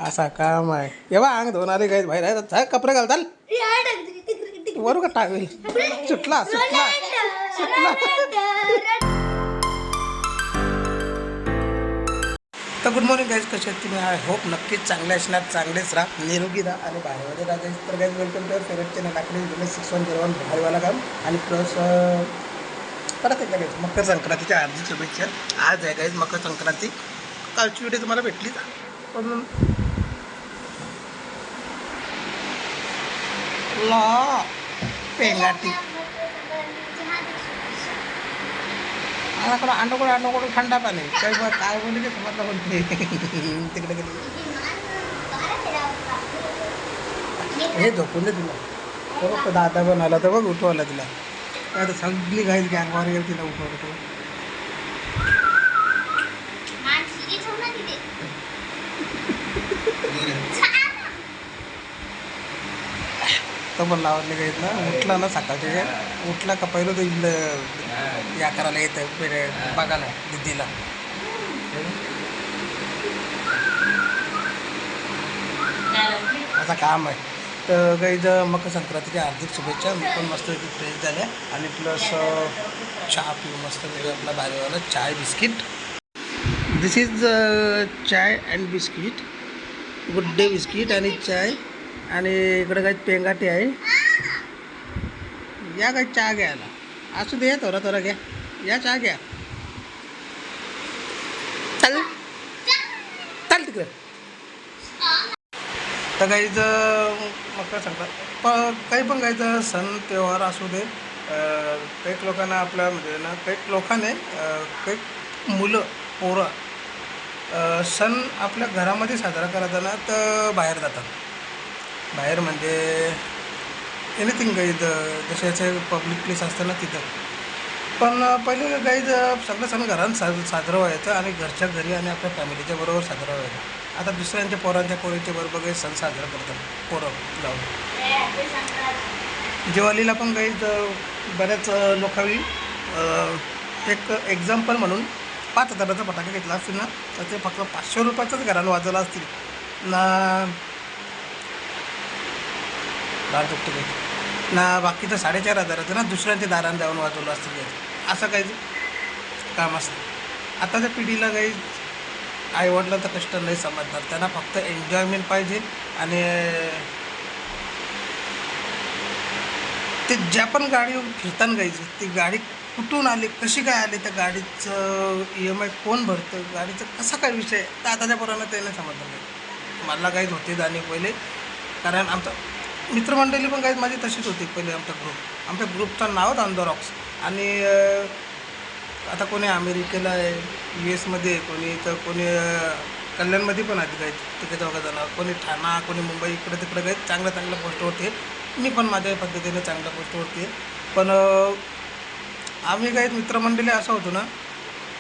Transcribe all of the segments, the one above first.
असा काम आहे. एव्हा अंग धुणारे गाईज बाहेर कपडे घालताल वरू का टावेल सुटला सुटला सुटला. तर गुड मॉर्निंग गाईज, कसे आहेत तुम्ही? आय होप नक्कीच चांगले असणार, चांगलेच राहा, निरोगी राहा आणि बाहेरमध्ये राहा गाईज. तर guys welcome to favourite channel आपले जुने 6101 भाईवाला काम. आणि प्लस परत एकदा गाईज मकर संक्रांतीच्या हार्दिक शुभेच्छा. आज आहे गाईज मकर संक्रांती. कालची व्हिडिओ तुम्हाला भेटलीच पण ला पेंगाटी अंडोकडे थंडा पाणी काय काय बोलले की समजलं बोलते तिकडे गेले हे झोपून दे तुला. तो बघ दादा पण आला तर बघ उठवायला तिला. आता सगळी घाईल की अंगावर गेली तिला उठवलं तो. तो पण लावले गाईत ना. उठला ना सकाळचे उठला का पहिलं तो या करायला येतं बघायला दिदीला. असं काम आहे. तर गाईज मकर संक्रांतीच्या हार्दिक शुभेच्छा. मी पण मस्त फ्रेश झाल्या आणि प्लस चहा पिऊ मस्त आपला भारीवाला चाय biscuit. This is chai and biscuit, Good Day biscuit आणि चाय. आणि इकडे काही पेंगाटी आहे. या काही चहा घ्यायला असू दे, थोडा थोडा घ्या. या चहा घ्या. चाल चाल तिकडे. तर गाईचं मकर संक्रांत काही पण गायचं सण त्योहार असू दे, काही लोकांना आपल्या म्हणजे ना काही लोकांनी काही मुलं पोरं सण आपल्या घरामध्ये साजरा करताना तर बाहेर जातात. बाहेर म्हणजे एनिथिंग गाईज जसे पब्लिक प्लेस असतं ना तिथं. पण पहिले गाईज सगळं सण घरात साजरं व्हायचं आणि घरच्या घरी आणि आपल्या फॅमिलीच्या बरोबर साजरा व्हायचं. आता दुसऱ्यांच्या पोरांच्या बरोबर काही सण साजरा करतात पोरं जाऊन. दिवाळीला पण गाईज बऱ्याच लोकांनी एक एक्झाम्पल म्हणून 5,000चा फटाका घेतला असतील ना तर ते फक्त 500 रुपयाचंच घराला वाजवलं असतील ना बाकीचं 4,500 ना दुसऱ्यांच्या दारात जाऊन वाजवलं असतं. असं काही काम असतं. आताच्या पिढीला काही आईवडिलांचं कष्ट नाही समजणार. त्यांना फक्त एन्जॉयमेंट पाहिजे. आणि ते ज्या पण गाडी फिरताना गायचं ती गाडी कुठून आली, कशी काय आली, त्या गाडीचं EMI कोण भरतं, गाडीचं कसा काय विषय, तर आताच्या पोरांना ते नाही समजणार नाही. मला काहीच होते जाणे पहिले, कारण आमचं मित्रमंडळी पण काही माझी तशीच होती पहिले. आमच्या ग्रुपचं नावच ऑन द रॉक्स. आणि आता कोणी अमेरिकेला आहे, US मध्ये, कोणी तर कोणी कल्याणमध्ये पण आहे काही तिकडे दोघं जण, कोणी ठाणा, कोणी मुंबई, इकडे तिकडे काही चांगल्या पोस्टवरती. मी पण माझ्या पद्धतीने चांगल्या पोस्टवरती आहे. पण आम्ही काही मित्रमंडळी असं होतो ना,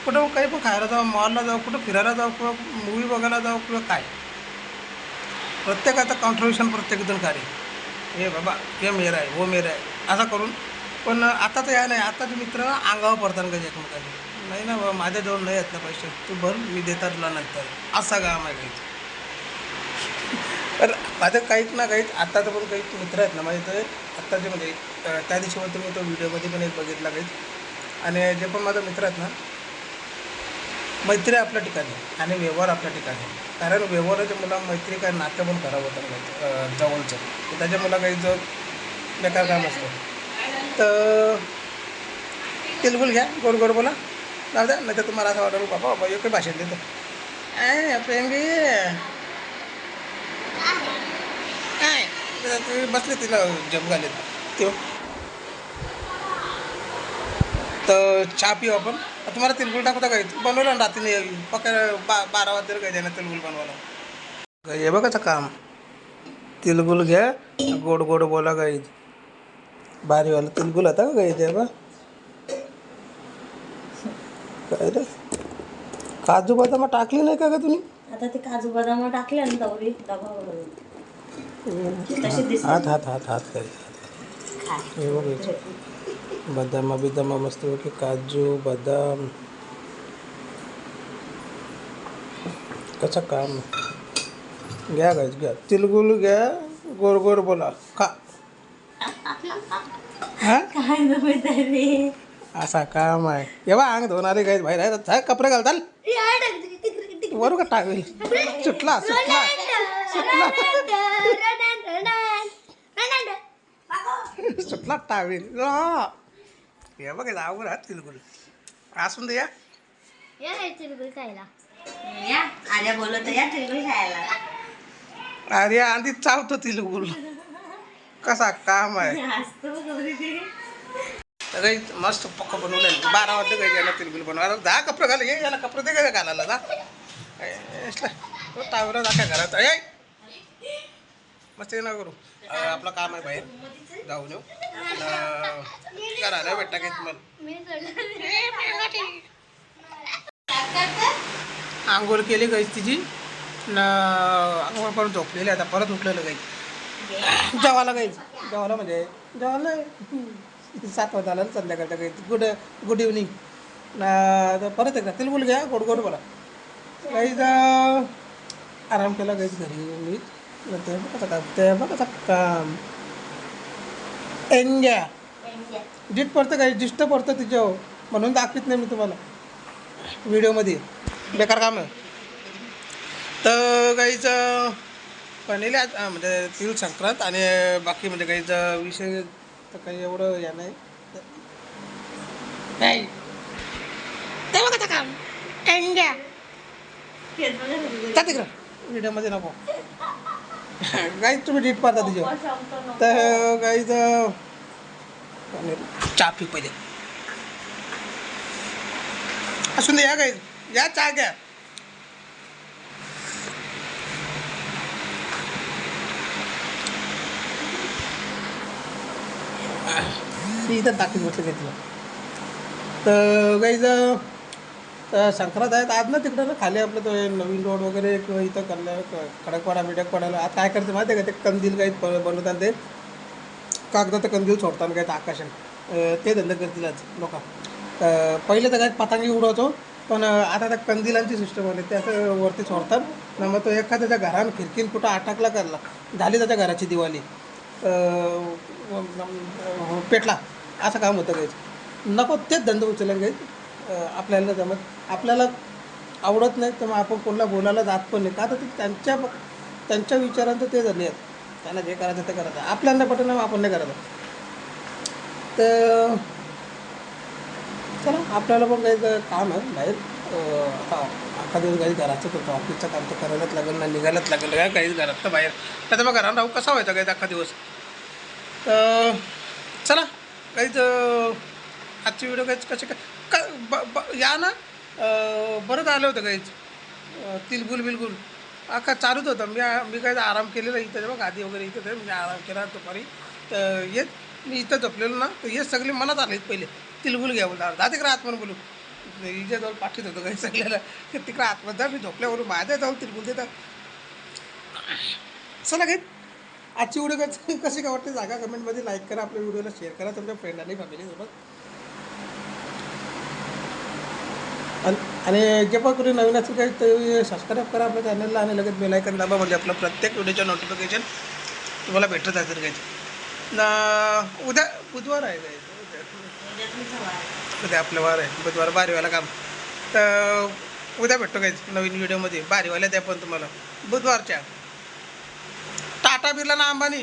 कुठं काही पण खायला जाऊ, मॉलला जाऊ, कुठं फिरायला जाऊ किंवा मूवी बघायला जाऊ किंवा काय, प्रत्येकाचं कॉन्ट्रिब्युशन प्रत्येकजण कार्य हे बाबा हे मेरा आहे, वो मेरा आहे असं करून. पण आता तर या नाही. आताचे मित्र अंगावर पडतात का एकमेकांनी. नाही ना बाबा माझ्याजवळ नाही आहेत ना पैसे, तू भर मी देता तुला नंतर, असा काम आहे काही. तर माझं काहीच ना काहीच आत्ताचं पण काही मित्र आहेत ना माझे, तर आत्ताचे म्हणजे त्या दिवशी मग तुम्ही तो व्हिडिओमध्ये पण एक बघितला काही. आणि जे पण माझे मित्र आहेत ना, मैत्री आपल्या ठिकाणी आणि व्यवहार आपल्या ठिकाणी. कारण व्यवहाराच्या मुला मैत्री काय नातं पण खराब होतं जवळचं, तर त्याच्या मुला काही जो बेकार काम असतं. तर तेलगुल घ्या, गोड गोड बोला, जाऊ द्या. नाही तर तुम्हाला असं वाटलं बाबा बाबा योग्य भाषण देतो पेंगी काय बसले तिला जप घालेत ते. तर चहा पिऊ आपण. तुम्हाला तिलगुल टाकता काय बनवलं ना रात्री पक्का 12 वाजता काय ना तिलगुल बनवायला. हे बघाचं काम. तिलगुल घ्या, गोड गोड बोला गाई. भारीवाला तिलगुल आता का गाई बा. काय रे काजू बदाम टाकली नाही का ग तुम्ही? आता ते काजू बदाम टाकले ना दौरी डबावर. हात हात हात हात काय हे बघायचं. बदाम मस्त की काजू बदाम कसं काम. घ्या गाईज घ्या तिलगुल घ्या गोड गोड बोला का हा काय जमत रे असा काम आहे एव्हा अंग धुणारे गाईज बाहेर आहे तर कपडे घाल चाल वरू का टावेल सुटला सुटला सुटला सुटला टावेल हे बघ अवघड आहात तिलगुल असून दे या या आल्या बोलत या तिरगुल खायला अरे आधी चावतो तिलगुल कसा काम आहे हसतो गौरी ते. तर काही मस्त पक्क बनवलं 12 वाजता काही याला तिलगुल बनवायला 10 कपडे घाल ये याला कपडे दे काय घालायला जा टावर जा काय घरात आहे मस्त हे ना करू आपलं काम आहे बाहेर जाऊन येऊ करायला भेटता काही तुम्हाला आंघोळ केली गाईच तिची न आंघोळ करून झोपलेली आता परत उठलेलं गाईच जेवायला गाईच जेवायला म्हणजे जेवायला 7 वाजता आलं संध्याकाळच्या गाईच गुड इव्हनिंग ना परत एकदा तिलगुल घ्या गोड गोड बोला गाईच आराम केला गाईच घरी मी ते बघ कसं काम ते बघ कसं काम एंग्या डिट पडतं काही डिस्टर्ब पडतं तिच्यावर म्हणून दाखवत नाही मी तुम्हाला व्हिडिओमध्ये बेकार काम आहे तर गाईचं पणीले आज म्हणजे तिळ संक्रांत आणि बाकी म्हणजे गाईचा विषय तर काही एवढं या नाही ते बघा काम एंग्या का तिकडं व्हिडिओमध्ये नको गाईच तुम्ही डीट पाहता तिच्यावर तर गाईचं चहा पी पहिले असून दे या गाई या चहा घ्या इथं टाकीत बसलं घेतलं तर गाईचं संक्रांत आहेत आज ना तिकडं ना खाली आपलं तो नवीन रोड वगैरे किंवा इथं करणार खडकपाडा मिडकपाड्याला आता काय करते माहिती आहे का ते कंदील काही बनवतात ते कागदाचं कंदील सोडतात काय आकाशात ते धंदे करतील आज लोक पहिले तर काय पतंगी उडवतो पण आता त्या कंदिलांची सिस्टम आली ते असं वरती सोडतात ना मग तो एखाद्याच्या घरानं खिडकीन कुठं अटकला करला झाली त्याच्या घराची दिवाळी पेटला असं काम होतं गायचं नको तेच धंदे उचलले गायच आपल्याला जमत आपल्याला आवडत नाही तर मग आपण कोणाला बोलायला जात पण नाही का तर ते त्यांच्या विचारांचं ते झाले आहेत त्यांना जे करायचं ते करायचं आपल्याला पटलं ना आपण नाही करायचं तर चला आपल्याला पण काही काम आहे बाहेर आता अख्खा दिवस काही घराचंच होतं ऑफिसचं काम तर करायलाच लागेल ना निघायलाच लागेल काय काहीच घरात तर बाहेर तर मग घरात राहू कसा व्हायचा काही अख्खा दिवस तर चला काहीच आजची व्हिडिओ काहीच कसे काय या ना बरंच आलं होतं काहीच तिलगुल बिलगुल अख्खा चालूच होतं मी काही आराम केलेला इथं बघ आधी वगैरे इथं मी आराम केला दुपारी तर येत मी इथं झोपलेलो ना तर हे सगळे मनात आले पहिले तिलगुल घ्या बोलता जा तिकडे आतमध्ये बोलू हिच्या जवळ पाठीत होतं काही सगळ्याला की तिकडे आतमध्ये जा मी झोपल्यावरून माझ्या जाऊन तिलगुल देतात चला घेत आजची व्हिडिओ कशी काय वाटते जागा कमेंटमध्ये लाईक करा आपल्या व्हिडिओला शेअर करा तुमच्या फ्रेंड आणि फॅमिलीसोबत आणि जे पण कोणी नवीन असेल काही ते सबस्क्राईब करा आपल्या चॅनलला आणि लगेच बेल आयकॉन दाबा म्हणजे आपलं प्रत्येक व्हिडिओचं नोटिफिकेशन तुम्हाला भेटत असेल काही ना उद्या बुधवार आहे काय उद्या आपलं वार आहे बुधवार बारीवाला काम तर उद्या भेटतो काहीच नवीन व्हिडिओमध्ये बारीवाल्या द्या पण तुम्हाला बुधवारच्या टाटा बिर्ला ना अंबानी